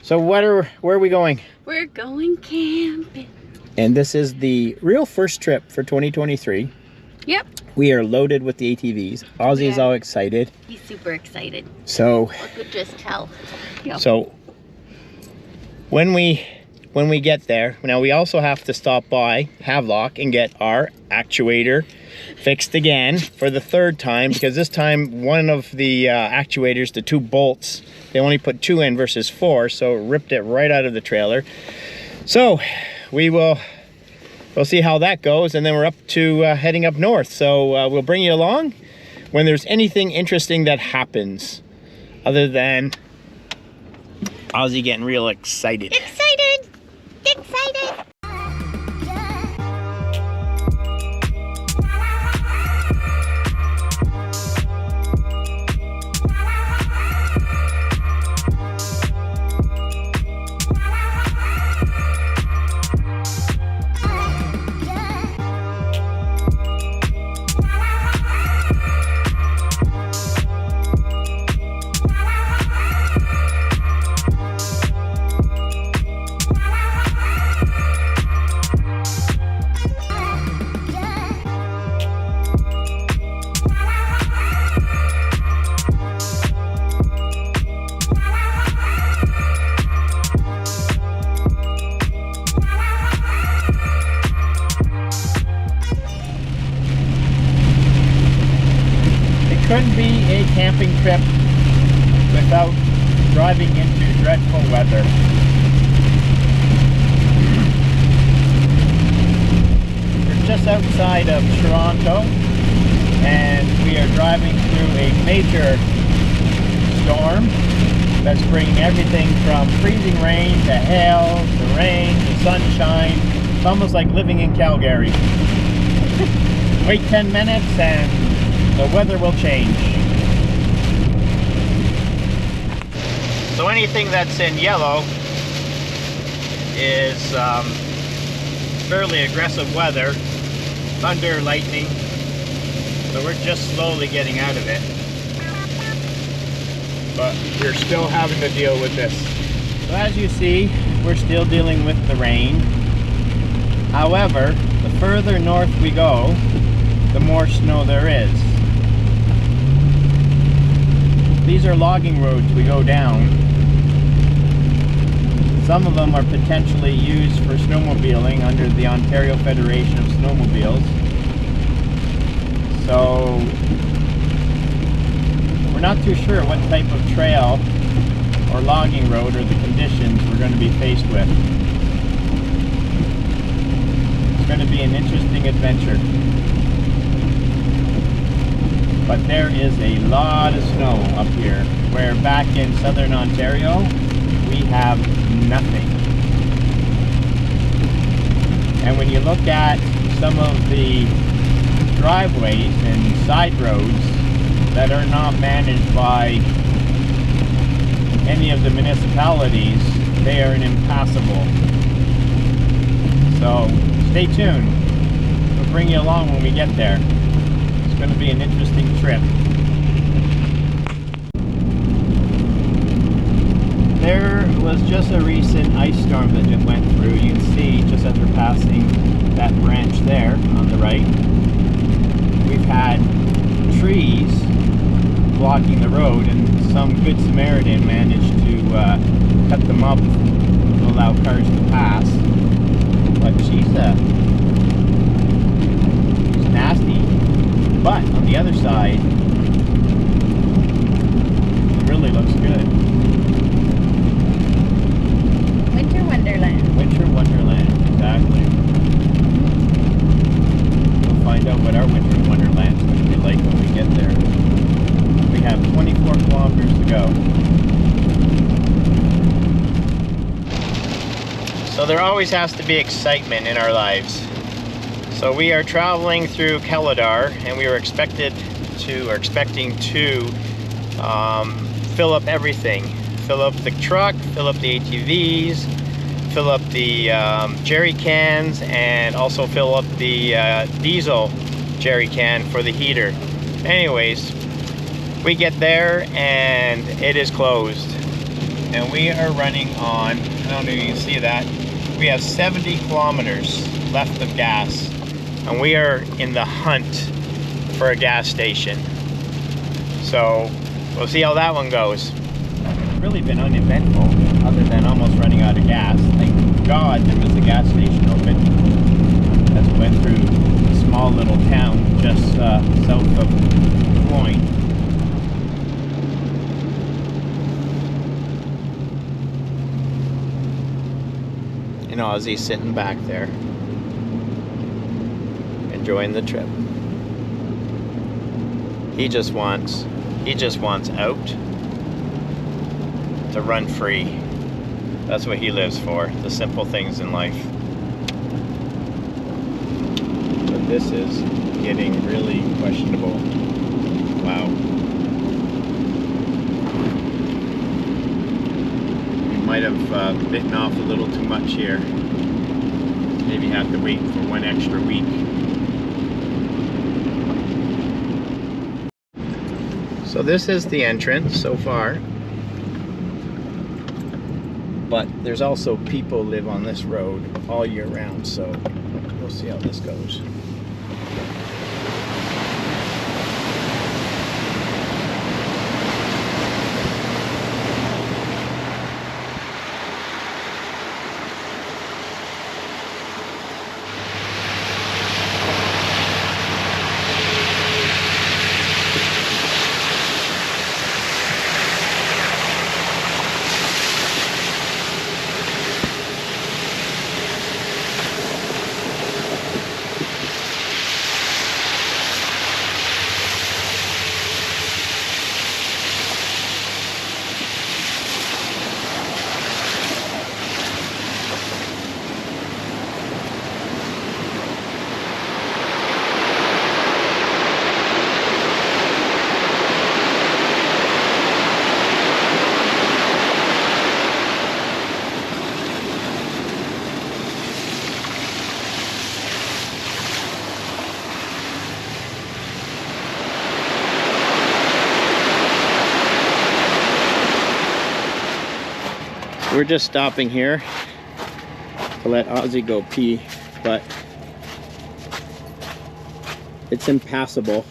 So where are we going? We're going camping. And this is the real first trip for 2023. Yep. We are loaded with the ATVs. Ozzy is all excited. He's super excited. So I could just tell. Yep. So when we get there, now we also have to stop by Havelock and get our actuator fixed again for the third time, because this time one of the actuators, the 2 bolts, they only put 2 in versus 4, so it ripped it right out of the trailer. So we'll see how that goes, and then we're up to heading up north. So we'll bring you along when there's anything interesting that happens, other than Ozzy getting real excited. Excited! Excited! Couldn't be a camping trip without driving into dreadful weather. We're just outside of Toronto, and we are driving through a major storm that's bringing everything from freezing rain to hail to rain to sunshine. It's almost like living in Calgary. Wait 10 minutes and the weather will change. So anything that's in yellow is fairly aggressive weather, thunder, lightning. So we're just slowly getting out of it. But we're still having to deal with this. So as you see, we're still dealing with the rain. However, the further north we go, the more snow there is. These are logging roads we go down. Some of them are potentially used for snowmobiling under the Ontario Federation of Snowmobiles. So we're not too sure what type of trail or logging road or the conditions we're going to be faced with. It's going to be an interesting adventure. But there is a lot of snow up here, where back in southern Ontario, we have nothing. And when you look at some of the driveways and side roads that are not managed by any of the municipalities, they are impassable. So stay tuned. We'll bring you along when we get there. It's going to be an interesting trip. There was just a recent ice storm that just went through. You can see just as we're passing that branch there on the right, we've had trees blocking the road, and some good Samaritan managed to cut them up to allow cars to pass. But she's nasty. But on the other side, it really looks good. Winter Wonderland. Winter Wonderland, exactly. We'll find out what our Winter Wonderland is going to be like when we get there. We have 24 kilometers to go. So there always has to be excitement in our lives. So we are traveling through Kelladar, and we are expecting to fill up everything. Fill up the truck, fill up the ATVs, fill up the jerry cans, and also fill up the diesel jerry can for the heater. Anyways, we get there and it is closed. and we are running on, I don't know if you can see that, we have 70 kilometers left of gas, and we are in the hunt for a gas station. So we'll see how that one goes. It's really been uneventful, other than almost running out of gas. Thank God there was a gas station open as we went through a small little town just south of Floyd. And Ozzy's sitting back there, enjoying the trip. He just wants out to run free. That's what he lives for, the simple things in life. But this is getting really questionable. Wow. We might have bitten off a little too much here. Maybe have to wait for one extra week. So this is the entrance so far, but there's also people live on this road all year round, so we'll see how this goes. We're just stopping here to let Ozzy go pee, but it's impassable.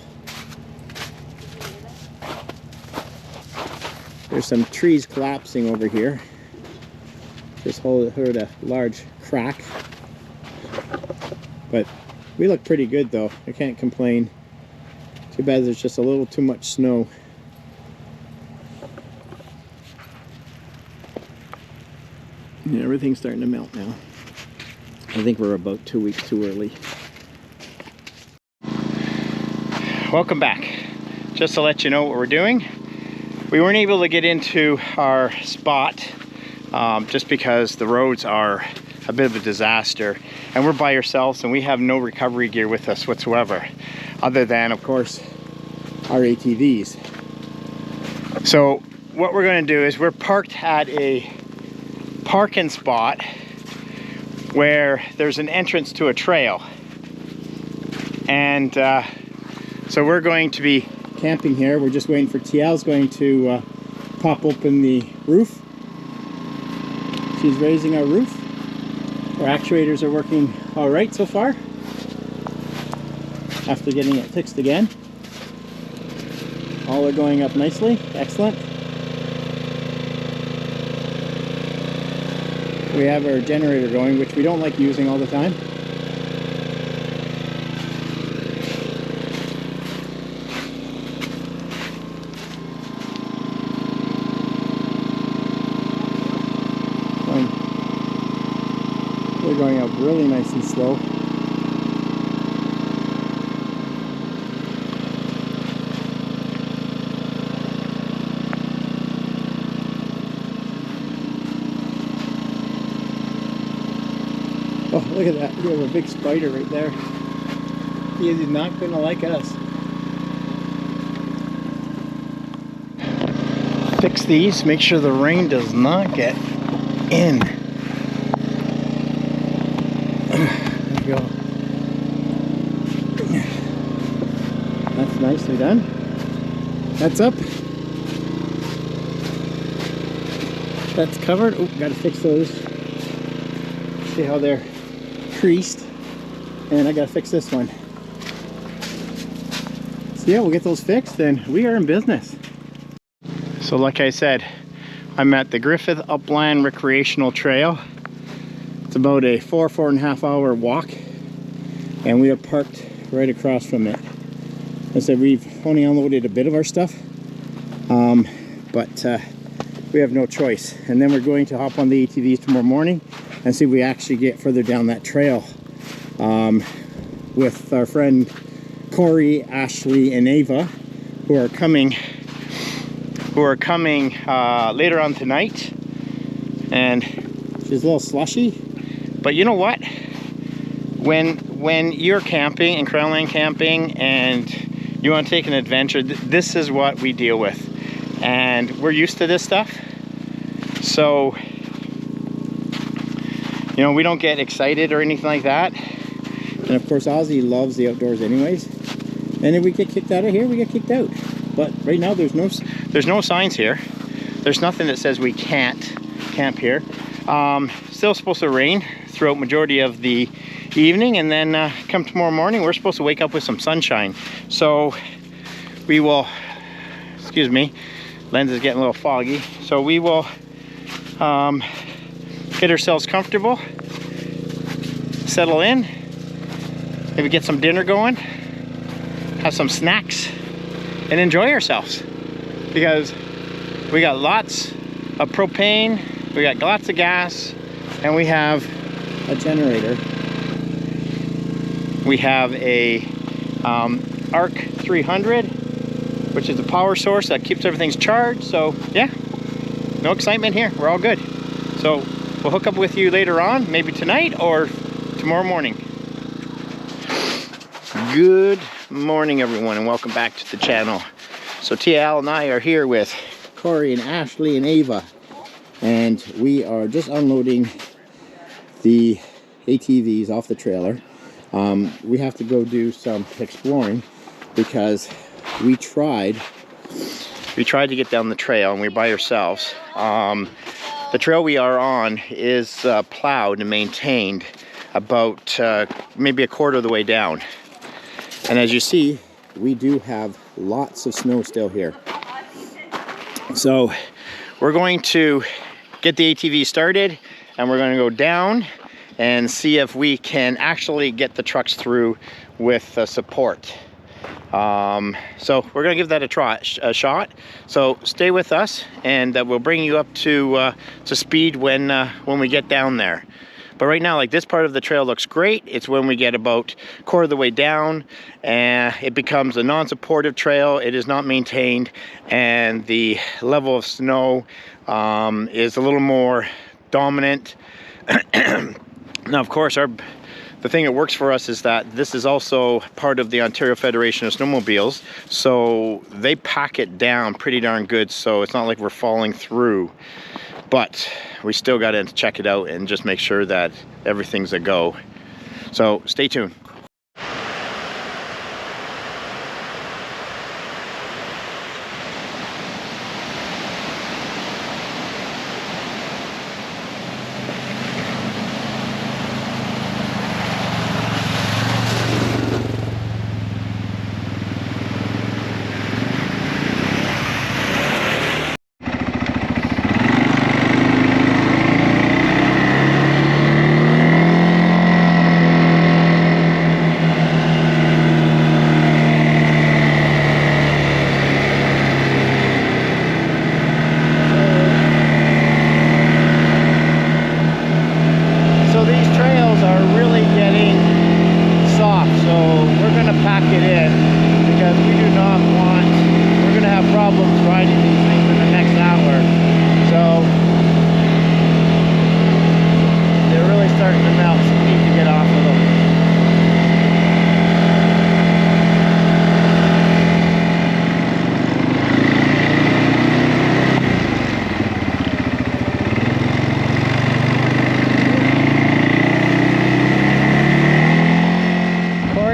There's some trees collapsing over here. Just heard a large crack. But we look pretty good though. I can't complain. Too bad there's just a little too much snow. Yeah, everything's starting to melt now. I think we're about 2 weeks too early. Welcome back. Just to let you know what we're doing. We weren't able to get into our spot just because the roads are a bit of a disaster, and we're by ourselves and we have no recovery gear with us whatsoever, other than of course our ATVs. So what we're going to do is we're parked at a parking spot where there's an entrance to a trail, and so we're going to be camping here. We're just waiting for TL's going to pop open the roof. She's raising our roof. Our actuators are working all right so far after getting it fixed again. All are going up nicely. Excellent. We have our generator going, which we don't like using all the time. They're going up really nice and slow. Oh, look at that. We have a big spider right there. He is not going to like us. Fix these. Make sure the rain does not get in. There we go. That's nicely done. That's up. That's covered. Oh, gotta fix those. See how they're creased. And I gotta fix this one. So yeah, we'll get those fixed and we are in business. So like I said, I'm at the Griffith Upland Recreational Trail. It's about a 4.5 hour walk. And we are parked right across from it. I said we've only unloaded a bit of our stuff. But we have no choice. And then we're going to hop on the ATVs tomorrow morning and see if we actually get further down that trail with our friend Corey, Ashley, and Ava, who are coming later on tonight. And she's a little slushy, but you know what? When you're camping and Crownland camping and you want to take an adventure, this is what we deal with, and we're used to this stuff. So you know, we don't get excited or anything like that. And of course Ozzy loves the outdoors anyways. And if we get kicked out of here, we get kicked out. But right now there's no signs here. There's nothing that says we can't camp here. Still supposed to rain throughout majority of the evening, and then come tomorrow morning we're supposed to wake up with some sunshine. So we will, excuse me, lens is getting a little foggy. So we will get ourselves comfortable, settle in, maybe get some dinner going, have some snacks, and enjoy ourselves. Because we got lots of propane, we got lots of gas, and we have a generator. We have a ARC 300, which is a power source that keeps everything charged. So yeah, no excitement here. We're all good. So we'll hook up with you later on, maybe tonight or tomorrow morning. Good morning, everyone, and welcome back to the channel. So TL and I are here with Corey and Ashley and Ava, and we are just unloading the ATVs off the trailer. We have to go do some exploring because we tried to get down the trail and we're by ourselves. The trail we are on is plowed and maintained about maybe a quarter of the way down. And as you see, we do have lots of snow still here. So we're going to get the ATV started and we're going to go down and see if we can actually get the trucks through with support. So we're gonna give that a shot. So stay with us, and we'll bring you up to speed when we get down there. But right now, like, this part of the trail looks great. It's when we get about a quarter of the way down and it becomes a non-supportive trail. It is not maintained, and the level of snow is a little more dominant. Now, of course, the thing that works for us is that this is also part of the Ontario Federation of Snowmobiles, so they pack it down pretty darn good, so it's not like we're falling through. But we still got to check it out and just make sure that everything's a go. So stay tuned.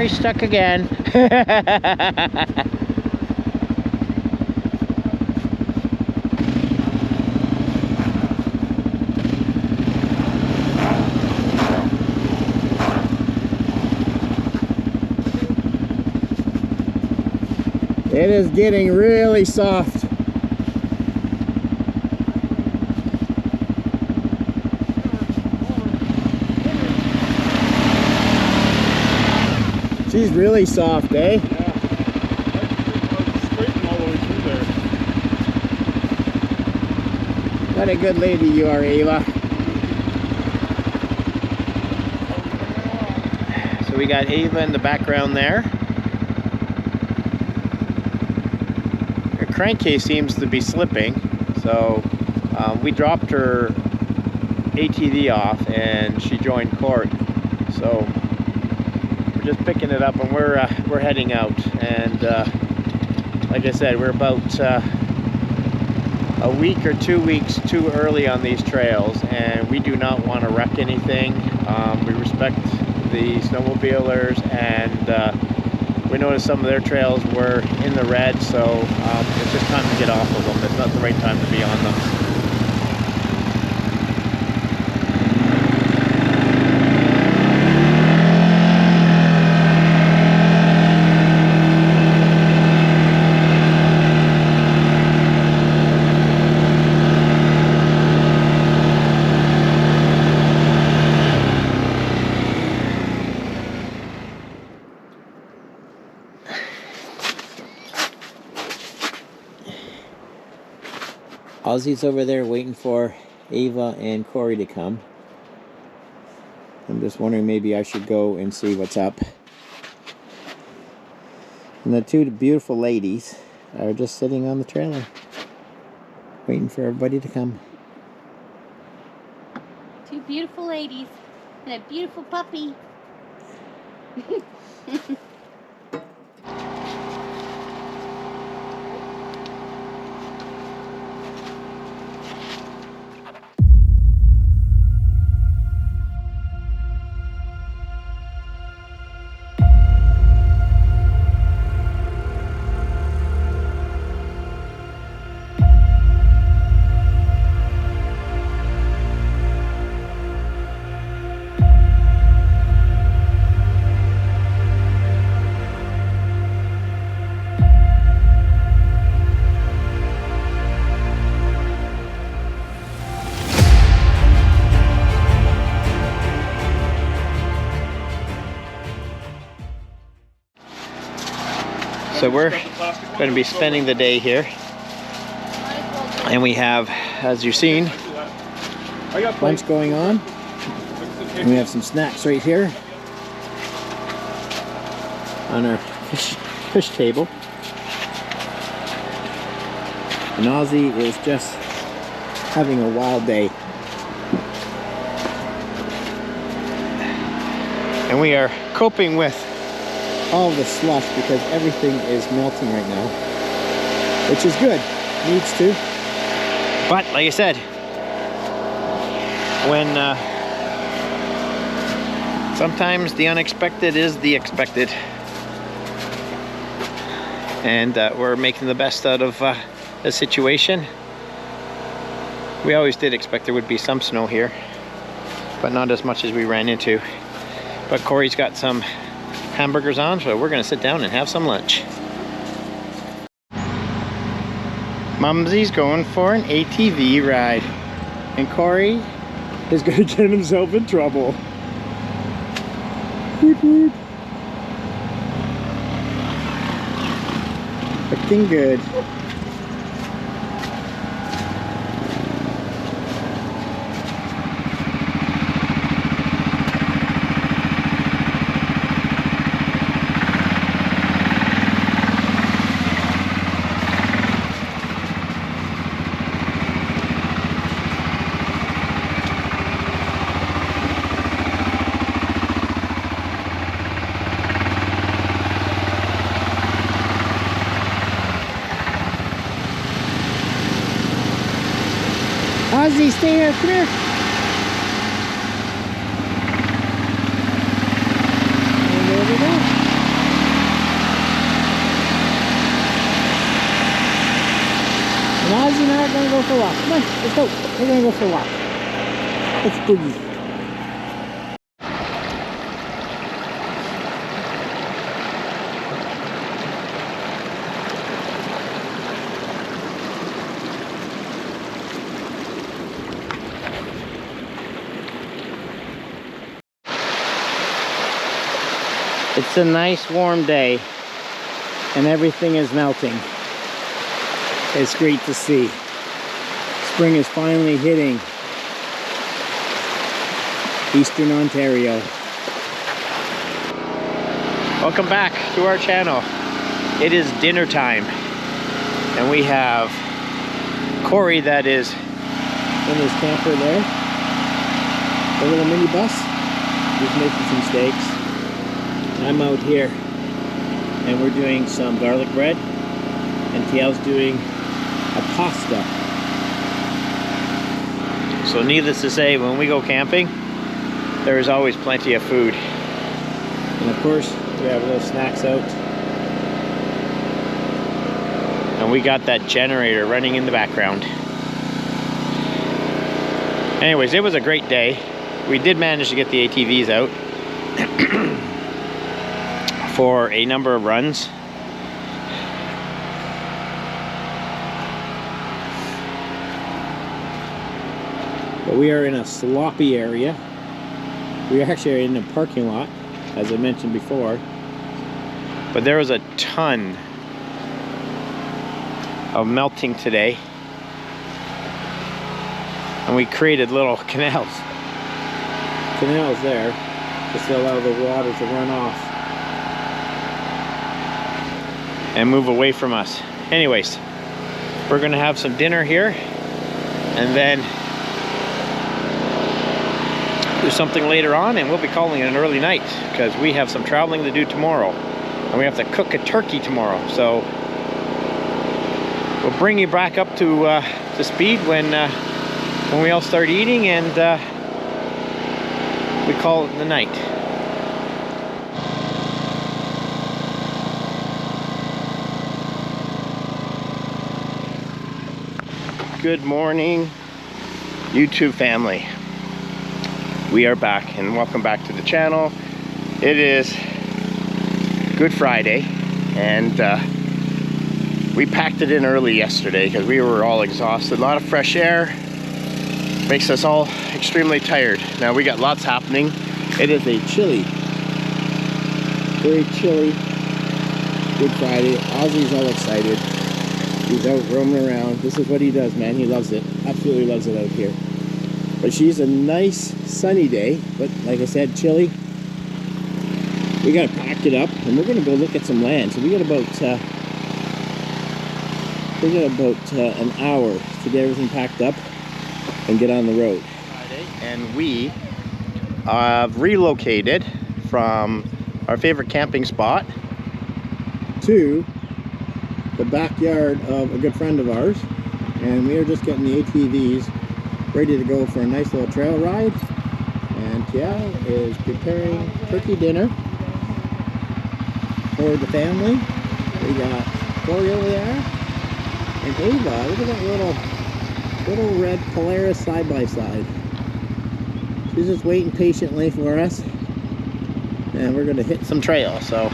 Stuck again. It is getting really soft. She's really soft, eh? Yeah. Straighten all the way through there. What a good lady you are, Ava. So we got Ava in the background there. Her crankcase seems to be slipping, so we dropped her ATV off and she joined Corey. So we're just picking it up and we're heading out. And like I said, we're about a week or 2 weeks too early on these trails, and we do not want to wreck anything. We respect the snowmobilers, and we noticed some of their trails were in the red, so it's just time to get off of them. It's not the right time to be on them. Ozzy's over there waiting for Ava and Corey to come. I'm just wondering, maybe I should go and see what's up. And the two beautiful ladies are just sitting on the trailer, waiting for everybody to come. Two beautiful ladies and a beautiful puppy. So we're going to be spending the day here, and we have, as you've seen, lunch going on, and we have some snacks right here on our fish table. And Ozzy is just having a wild day. And we are coping with all the slush because everything is melting right now, which is good. Needs to. But like I said, when sometimes the unexpected is the expected, and we're making the best out of the situation. We always did expect there would be some snow here, but not as much as we ran into. But Corey's got some hamburgers on, so we're gonna sit down and have some lunch. Mumsy's going for an ATV ride, and Corey is gonna get himself in trouble. Woot woot. Looking good. Ozzy, stay here, come here. And there we go. And Ozzy and I are going to go for a walk. Come on, let's go. We're going to go for a walk. Let's boogie. It's a nice warm day and everything is melting. It's great to see. Spring is finally hitting Eastern Ontario. Welcome back to our channel. It is dinner time and we have Corey that is in his camper there. A little minibus. He's making some steaks. I'm out here and we're doing some garlic bread and TL's doing a pasta. So needless to say, when we go camping, there is always plenty of food. And of course, we have little snacks out. And we got that generator running in the background. Anyways, it was a great day. We did manage to get the ATVs out for a number of runs. But we are in a sloppy area. We actually are in a parking lot, as I mentioned before. But there was a ton of melting today. And we created little canals there, just to allow the water to run off and move away from us. Anyways, we're gonna have some dinner here and then do something later on, and we'll be calling it an early night because we have some traveling to do tomorrow and we have to cook a turkey tomorrow. So we'll bring you back up to speed when we all start eating, and we call it the night. Good morning, YouTube family. We are back and welcome back to the channel. It is Good Friday and we packed it in early yesterday because we were all exhausted. A lot of fresh air makes us all extremely tired. Now we got lots happening. It is a chilly, very chilly Good Friday. Ozzy's all excited. He's out roaming around. This is what he does, man. He loves it. Absolutely loves it out here. But she's a nice sunny day, but like I said, chilly. We gotta pack it up and we're gonna go look at some land. So we got about an hour to get everything packed up and get on the road. And we have relocated from our favorite camping spot to the backyard of a good friend of ours, and we are just getting the ATVs ready to go for a nice little trail ride. And Tiao is preparing turkey dinner for the family. We got Corey over there and Ava. Look at that little red Polaris side-by-side. She's just waiting patiently for us, and we're gonna hit some trails. So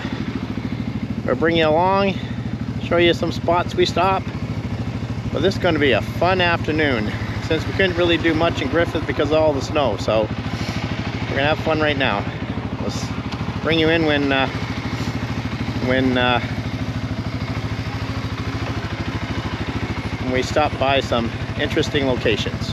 we'll bring you along, show you some spots we stop. But this is going to be a fun afternoon since we couldn't really do much in Griffith because of all the snow. So we're gonna have fun right now. Let's bring you in when we stop by some interesting locations.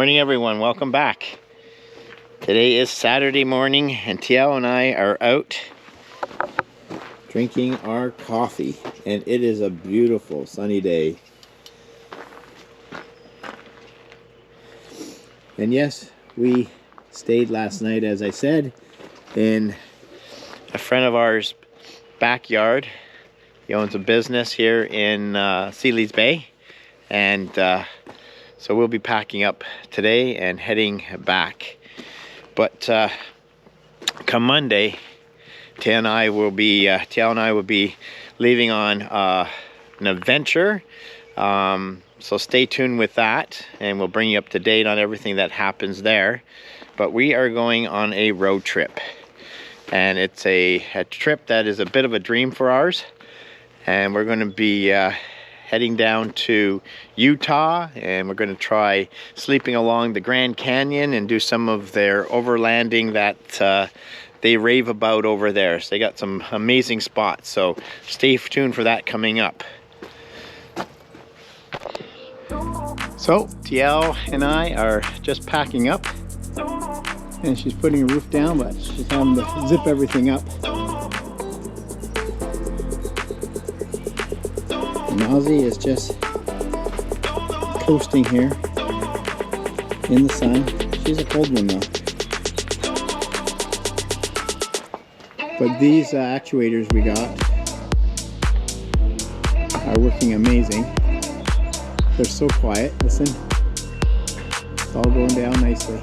Morning everyone, welcome back. Today is Saturday morning and TL and I are out drinking our coffee, and it is a beautiful sunny day. And yes, we stayed last night, as I said, in a friend of ours' backyard. He owns a business here in Sealy's Bay, and so we'll be packing up today and heading back. But come Monday, TL and I will be leaving on an adventure. So stay tuned with that, and we'll bring you up to date on everything that happens there. But we are going on a road trip, and it's a trip that is a bit of a dream for ours. And we're going to be heading down to Utah, and we're going to try sleeping along the Grand Canyon and do some of their overlanding that they rave about over there. So they got some amazing spots, so stay tuned for that coming up. So TL and I are just packing up, and she's putting a roof down, but she's having to zip everything up. And Ozzy is just coasting here in the sun. She's a cold one though. But these actuators we got are working amazing. They're so quiet. Listen, it's all going down nicely.